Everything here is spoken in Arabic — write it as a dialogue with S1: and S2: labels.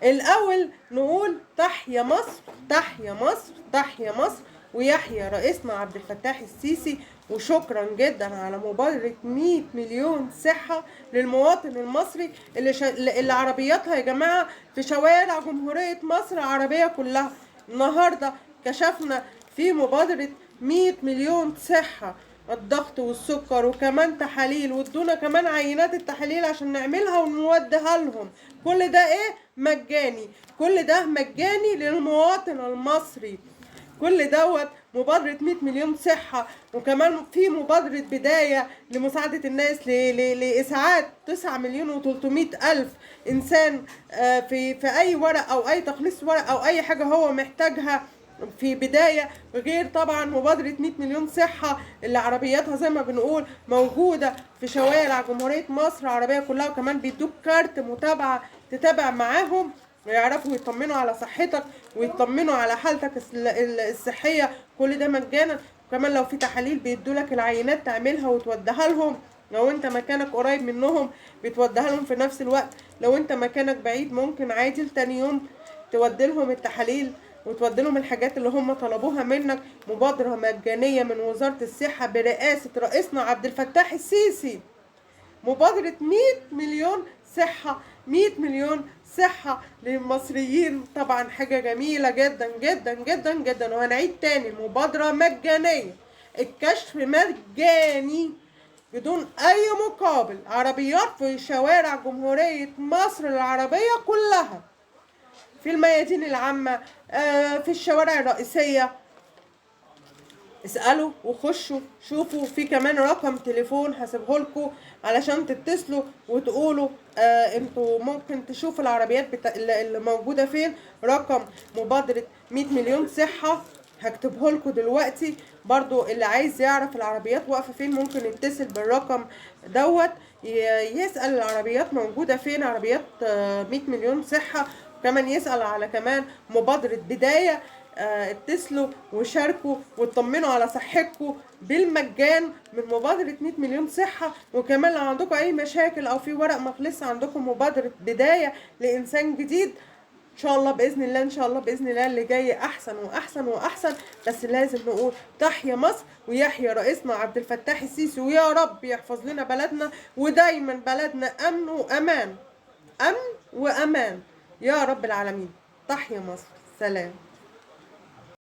S1: الأول نقول تحيا مصر، تحيا مصر، تحيا مصر، ويحيى رئيسنا عبد الفتاح السيسي. وشكرا جدا على مبادرة 100 مليون صحة للمواطن المصري اللي عربياتها يا جماعة في شوارع جمهورية مصر العربية كلها. النهاردة كشفنا في مبادرة 100 مليون صحة، الضغط والسكر وكمان تحاليل، وادونا كمان عينات التحاليل عشان نعملها ونوديها لهم. كل ده ايه؟ مجاني. كل ده مجاني للمواطن المصري. كل دوت مبادرة 100 مليون صحة. وكمان في مبادرة بداية لمساعدة الناس لإسعاد 9 مليون و300 ألف إنسان في أي ورق أو أي تخليص ورق أو أي حاجة هو محتاجها في بداية. غير طبعا مبادرة 100 مليون صحة اللي عربياتها زي ما بنقول موجودة في شوارع جمهورية مصر العربية كلها، وكمان بيدوك كارت متابعة تتابع معاهم ويعرفوا يطمنوا على صحتك ويطمنوا على حالتك الصحية. كل ده مجانا. وكمان لو في تحاليل بيدولك العينات تعملها وتوديها لهم. لو انت مكانك قريب منهم بتوديها لهم في نفس الوقت، لو انت مكانك بعيد ممكن عادي تاني يوم تودي لهم التحاليل وتودي لهم الحاجات اللي هم طلبوها منك. مبادرة مجانية من وزارة الصحة برئاسة رئيسنا عبد الفتاح السيسي. مبادرة 100 مليون صحة، 100 مليون صحة للمصريين. طبعا حاجة جميلة جدا جدا جدا جدا. وهنعيد تاني، المبادرة مجانية، الكشف مجاني بدون أي مقابل. عربيات في شوارع جمهورية مصر العربية كلها، في الميادين العامة، في الشوارع الرئيسية. اسألوا وخشوا شوفوا. في كمان رقم تليفون هسيبه لكم علشان تتصلوا وتقولوا انتوا ممكن تشوفوا العربيات اللي موجودة فين. رقم مبادرة 100 مليون صحة هكتبه لكم دلوقتي. برضو اللي عايز يعرف العربيات واقفة فين ممكن يتصل بالرقم دوت يسأل العربيات موجودة فين، عربيات 100 مليون صحة. كمان يسأل على كمان مبادرة بداية. اتصلوا وشاركوا واطمنوا على صحتكم بالمجان من مبادرة 100 مليون صحة. وكمان لو عندكم أي مشاكل أو في ورق مخلص عندكم مبادرة بداية لإنسان جديد. إن شاء الله بإذن الله، إن شاء الله بإذن الله اللي جاي أحسن وأحسن وأحسن. بس لازم نقول تحيا مصر ويحيى رئيسنا عبد الفتاح السيسي، ويا رب يحفظ لنا بلدنا ودايما بلدنا أمن وأمان، أمن وأمان يا رب العالمين. تحيا مصر. سلام.